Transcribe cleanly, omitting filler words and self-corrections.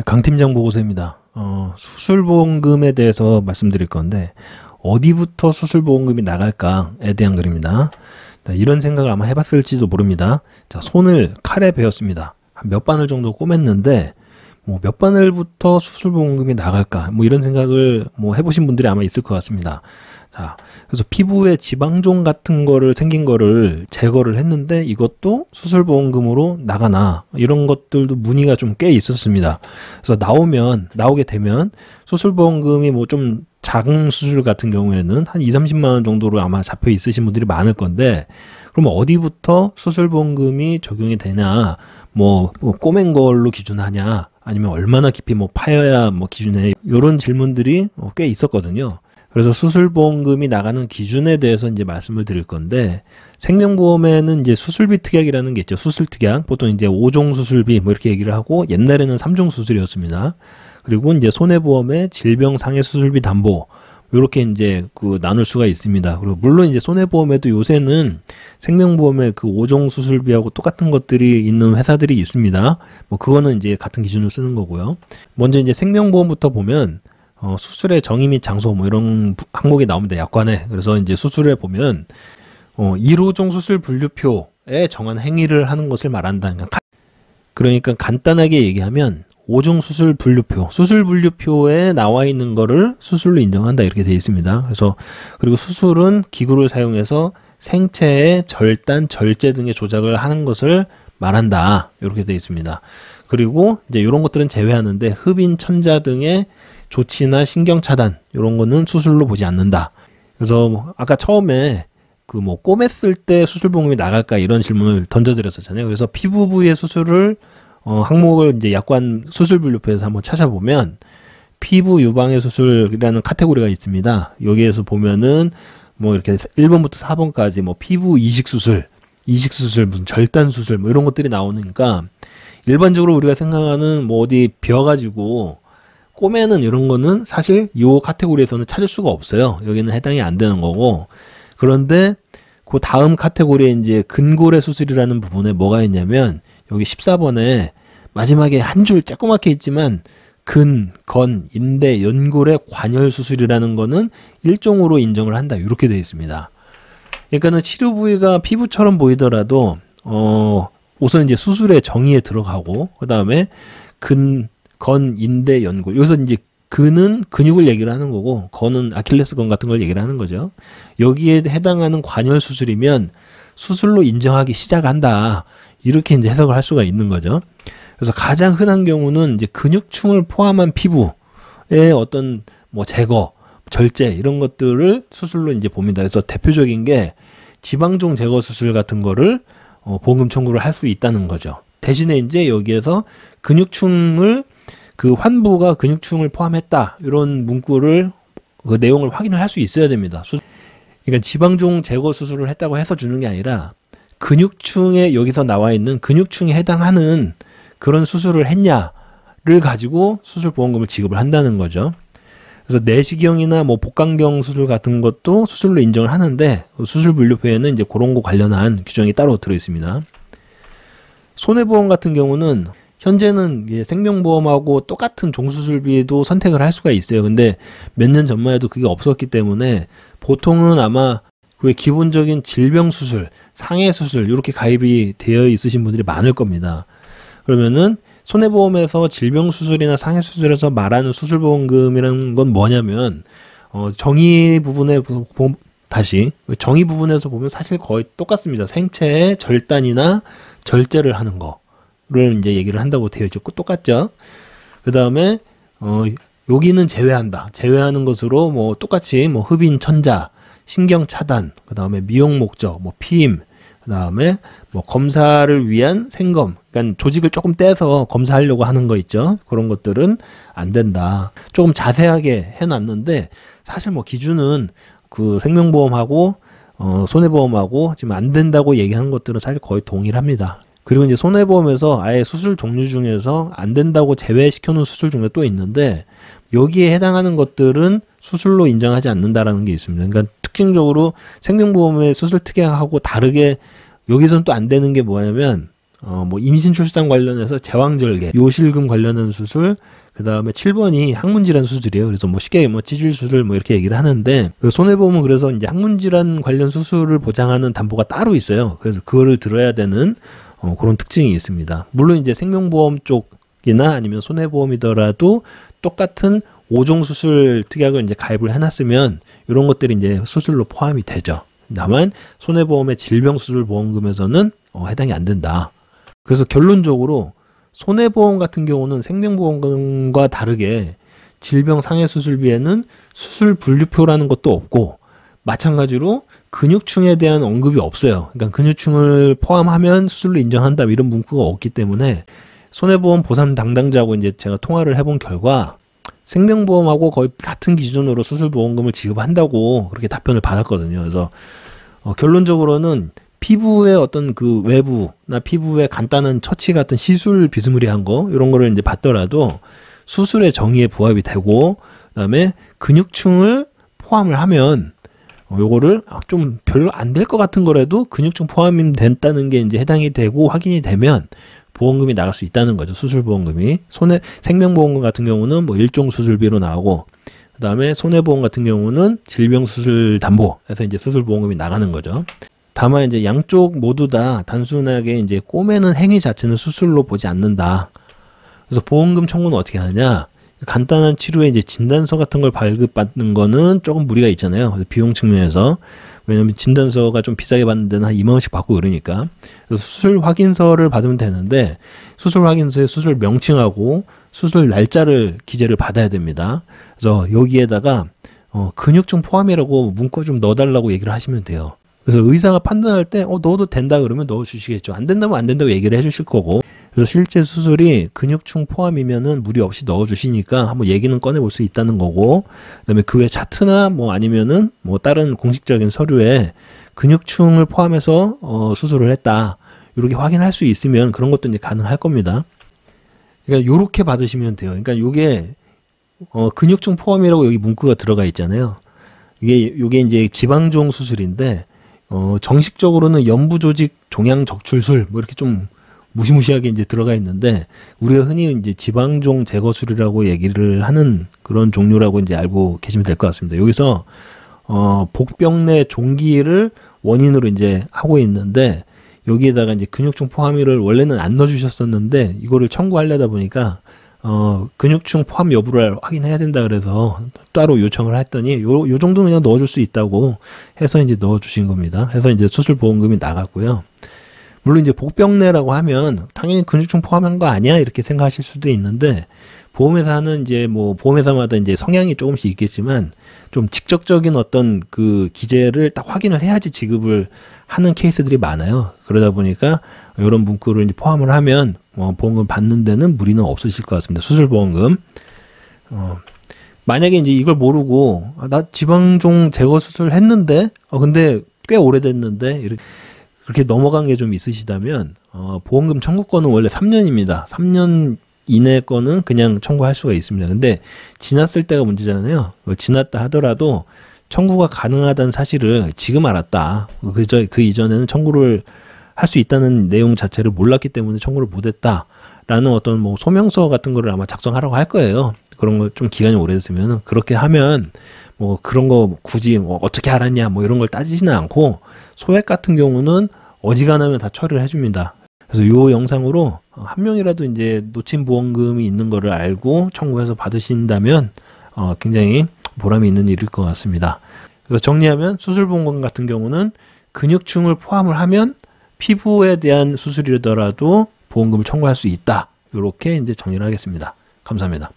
강 팀장 보고서입니다. 수술보험금에 대해서 말씀드릴 건데 어디부터 수술보험금이 나갈까에 대한 글입니다. 이런 생각을 아마 해봤을지도 모릅니다. 자, 손을 칼에 베었습니다. 한 몇 바늘 정도 꼬맸는데 뭐 몇 바늘부터 수술보험금이 나갈까 뭐 이런 생각을 뭐 해보신 분들이 아마 있을 것 같습니다. 자, 그래서 피부에 지방종 같은 거를 생긴 거를 제거를 했는데 이것도 수술보험금으로 나가나 이런 것들도 문의가 좀 꽤 있었습니다. 그래서 나오게 되면 수술보험금이 뭐 좀 작은 수술 같은 경우에는 한 2~30만 원 정도로 아마 잡혀 있으신 분들이 많을 건데, 그러면 어디부터 수술보험금이 적용이 되냐, 뭐 꼬맨 걸로 기준하냐, 아니면 얼마나 깊이 뭐 파여야 뭐 기준해, 이런 질문들이 꽤 있었거든요. 그래서 수술보험금이 나가는 기준에 대해서 이제 말씀을 드릴 건데, 생명보험에는 이제 수술비 특약이라는 게 있죠. 수술특약. 보통 이제 5종 수술비 뭐 이렇게 얘기를 하고, 옛날에는 3종 수술이었습니다. 그리고 이제 손해보험의 질병상해 수술비 담보. 이렇게 이제 나눌 수가 있습니다. 그리고 물론 이제 손해보험에도 요새는 생명보험의 그 5종 수술비하고 똑같은 것들이 있는 회사들이 있습니다. 뭐 그거는 이제 같은 기준을 쓰는 거고요. 먼저 이제 생명보험부터 보면 수술의 정의 및 장소 뭐 이런 항목이 나옵니다. 약관에. 그래서 이제 수술에 보면 1호종 수술 분류표에 정한 행위를 하는 것을 말한다. 그러니까 간단하게 얘기하면 5종 수술 분류표, 수술 분류표에 나와 있는 거를 수술로 인정한다 이렇게 되어 있습니다. 그래서 그리고 수술은 기구를 사용해서 생체의 절단, 절제 등의 조작을 하는 것을 말한다 이렇게 되어 있습니다. 그리고 이제 이런 것들은 제외하는데 흡인, 천자 등의 조치나 신경 차단 이런 거는 수술로 보지 않는다. 그래서 아까 처음에 뭐 꼬맸을 때 수술보험금이 나갈까 이런 질문을 던져드렸었잖아요. 그래서 피부 부위의 수술을 항목을 이제 약관 수술 분류표에서 한번 찾아보면 피부 유방의 수술이라는 카테고리가 있습니다. 여기에서 보면은 뭐 이렇게 1번부터 4번까지 뭐 피부 이식 수술, 무슨 절단 수술 뭐 이런 것들이 나오니까 일반적으로 우리가 생각하는 뭐 어디 비어가지고 꼬매는 이런 거는 사실 이 카테고리에서는 찾을 수가 없어요. 여기는 해당이 안 되는 거고, 그런데 그 다음 카테고리에 이제 근골의 수술이라는 부분에 뭐가 있냐면 여기 14번에 마지막에 한 줄 조그맣게 있지만 근, 건, 인대, 연골의 관열 수술이라는 거는 일종으로 인정을 한다 이렇게 되어 있습니다. 그러니까는 치료 부위가 피부처럼 보이더라도 우선 이제 수술의 정의에 들어가고, 그 다음에 근, 건, 인대, 연골, 여기서 이제 근은 근육을 얘기를 하는 거고, 건은 아킬레스건 같은 걸 얘기를 하는 거죠. 여기에 해당하는 관열 수술이면 수술로 인정하기 시작한다 이렇게 이제 해석을 할 수가 있는 거죠. 그래서 가장 흔한 경우는 이제 근육층을 포함한 피부의 어떤 뭐 제거, 절제 이런 것들을 수술로 이제 봅니다. 그래서 대표적인 게 지방종 제거 수술 같은 거를 보험금 청구를 할 수 있다는 거죠. 대신에 이제 여기에서 근육층을 환부가 근육층을 포함했다 이런 문구를 그 내용을 확인을 할 수 있어야 됩니다. 그러니까 지방종 제거 수술을 했다고 해서 주는 게 아니라 근육층에 여기서 나와 있는 근육층에 해당하는 그런 수술을 했냐를 가지고 수술보험금을 지급을 한다는 거죠. 그래서 내시경이나 뭐 복강경 수술 같은 것도 수술로 인정을 하는데 수술 분류표에는 이제 그런 거 관련한 규정이 따로 들어 있습니다. 손해보험 같은 경우는 현재는 생명보험하고 똑같은 종수술비도 선택을 할 수가 있어요. 근데 몇 년 전만 해도 그게 없었기 때문에 보통은 아마 그 기본적인 질병수술, 상해수술 이렇게 가입이 되어 있으신 분들이 많을 겁니다. 그러면은 손해보험에서 질병수술이나 상해수술에서 말하는 수술보험금이라는 건 뭐냐면 정의 부분에 정의 부분에서 보면 사실 거의 똑같습니다. 생체의 절단이나 절제를 하는 거를 이제 얘기를 한다고 되어 있고 똑같죠. 그 다음에 여기는 제외한다. 제외하는 것으로 뭐 똑같이 뭐 흡인, 천자, 신경 차단, 그 다음에 미용 목적, 뭐 피임, 그 다음에 뭐 검사를 위한 생검, 그러니까 조직을 조금 떼서 검사하려고 하는 거 있죠. 그런 것들은 안 된다. 조금 자세하게 해놨는데 사실 뭐 기준은 그 생명보험하고 손해보험하고 지금 안 된다고 얘기하는 것들은 사실 거의 동일합니다. 그리고 이제 손해보험에서 아예 수술 종류 중에서 안 된다고 제외시켜놓은 수술 종류가 또 있는데 여기에 해당하는 것들은 수술로 인정하지 않는다라는 게 있습니다. 그러니까 특징적으로 생명보험의 수술 특약하고 다르게 여기서는 또 안 되는 게 뭐냐면 뭐 임신 출산 관련해서 제왕절개, 요실금 관련한 수술, 그 다음에 7번이 항문질환 수술이에요. 그래서 뭐 쉽게 뭐 찌질 수술 뭐 이렇게 얘기를 하는데, 그 손해보험은 그래서 이제 항문질환 관련 수술을 보장하는 담보가 따로 있어요. 그래서 그거를 들어야 되는 그런 특징이 있습니다. 물론 이제 생명보험 쪽이나 아니면 손해보험이더라도 똑같은 5종 수술 특약을 이제 가입을 해놨으면 이런 것들이 이제 수술로 포함이 되죠. 다만 손해보험의 질병수술보험금에서는 해당이 안 된다. 그래서 결론적으로 손해보험 같은 경우는 생명보험과 다르게 질병 상해 수술비에는 수술 분류표라는 것도 없고, 마찬가지로 근육충에 대한 언급이 없어요. 그러니까 근육충을 포함하면 수술로 인정한다 이런 문구가 없기 때문에 손해보험 보상 담당자하고 이제 제가 통화를 해본 결과 생명보험하고 거의 같은 기준으로 수술보험금을 지급한다고 그렇게 답변을 받았거든요. 그래서 결론적으로는 피부의 어떤 그 외부나 피부의 간단한 처치 같은 시술 비스무리한 거 이런 거를 이제 받더라도 수술의 정의에 부합이 되고, 그다음에 근육충을 포함을 하면 요거를 좀 별로 안 될 것 같은 거라도 근육충 포함이 된다는 게 이제 해당이 되고 확인이 되면 보험금이 나갈 수 있다는 거죠. 수술보험금이. 생명보험금 같은 경우는 뭐 일종 수술비로 나오고, 그 다음에 손해보험 같은 경우는 질병수술담보에서 이제 수술보험금이 나가는 거죠. 다만 이제 양쪽 모두 다 단순하게 이제 꼬매는 행위 자체는 수술로 보지 않는다. 그래서 보험금 청구는 어떻게 하냐? 간단한 치료에 이제 진단서 같은 걸 발급받는 거는 조금 무리가 있잖아요. 비용 측면에서. 왜냐면 진단서가 좀 비싸게 받는 데는 한 2만 원씩 받고 그러니까. 그래서 수술 확인서를 받으면 되는데, 수술 확인서에 수술 명칭하고 수술 날짜를 기재를 받아야 됩니다. 그래서 여기에다가 근육충 포함이라고 문구 좀 넣어달라고 얘기를 하시면 돼요. 그래서 의사가 판단할 때 넣어도 된다 그러면 넣어주시겠죠. 안 된다면 안 된다고 얘기를 해주실 거고. 그래서 실제 수술이 근육충 포함이면은 무리 없이 넣어주시니까 한번 얘기는 꺼내볼 수 있다는 거고, 그다음에 그 외 차트나 뭐 아니면은 뭐 다른 공식적인 서류에 근육충을 포함해서 수술을 했다 이렇게 확인할 수 있으면 그런 것도 이제 가능할 겁니다. 그러니까 요렇게 받으시면 돼요. 그러니까 요게 근육충 포함이라고 여기 문구가 들어가 있잖아요. 요게 이제 지방종 수술인데, 정식적으로는 연부조직 종양 적출술 뭐 이렇게 좀 무시무시하게 이제 들어가 있는데, 우리가 흔히 이제 지방종 제거술이라고 얘기를 하는 그런 종류라고 이제 알고 계시면 될 것 같습니다. 여기서 복병 내 종기를 원인으로 이제 하고 있는데, 여기에다가 이제 근육충 포함이를 원래는 안 넣어주셨었는데 이거를 청구하려다 보니까 근육충 포함 여부를 확인해야 된다 그래서 따로 요청을 했더니 요 정도는 그냥 넣어줄 수 있다고 해서 이제 넣어주신 겁니다. 해서 이제 수술보험금이 나갔고요. 물론 이제 복병내라고 하면 당연히 근육충 포함한 거 아니야 이렇게 생각하실 수도 있는데, 보험회사는 이제 뭐 보험회사마다 이제 성향이 조금씩 있겠지만 좀 직접적인 어떤 그 기재를 딱 확인을 해야지 지급을 하는 케이스들이 많아요. 그러다 보니까 이런 문구를 이제 포함을 하면 보험금 받는 데는 무리는 없으실 것 같습니다. 수술보험금. 만약에 이제 이걸 모르고 나 지방종 제거 수술 했는데 근데 꽤 오래됐는데 그렇게 넘어간 게 좀 있으시다면 보험금 청구권은 원래 3년입니다. 3년 이내 거는 그냥 청구할 수가 있습니다. 근데 지났을 때가 문제잖아요. 지났다 하더라도 청구가 가능하다는 사실을 지금 알았다. 그 이전에는 청구를 할 수 있다는 내용 자체를 몰랐기 때문에 청구를 못했다라는 어떤 뭐 소명서 같은 거를 아마 작성하라고 할 거예요. 그런 거 좀 기간이 오래됐으면. 그렇게 하면 뭐 그런 거 굳이 뭐 어떻게 알았냐 뭐 이런 걸 따지지는 않고, 소액 같은 경우는 어지간하면 다 처리를 해줍니다. 그래서 요 영상으로 한 명이라도 이제 놓친 보험금이 있는 거를 알고 청구해서 받으신다면 굉장히 보람이 있는 일일 것 같습니다. 그래서 정리하면 수술보험금 같은 경우는 근육충을 포함을 하면 피부에 대한 수술이더라도 보험금을 청구할 수 있다. 이렇게 이제 정리를 하겠습니다. 감사합니다.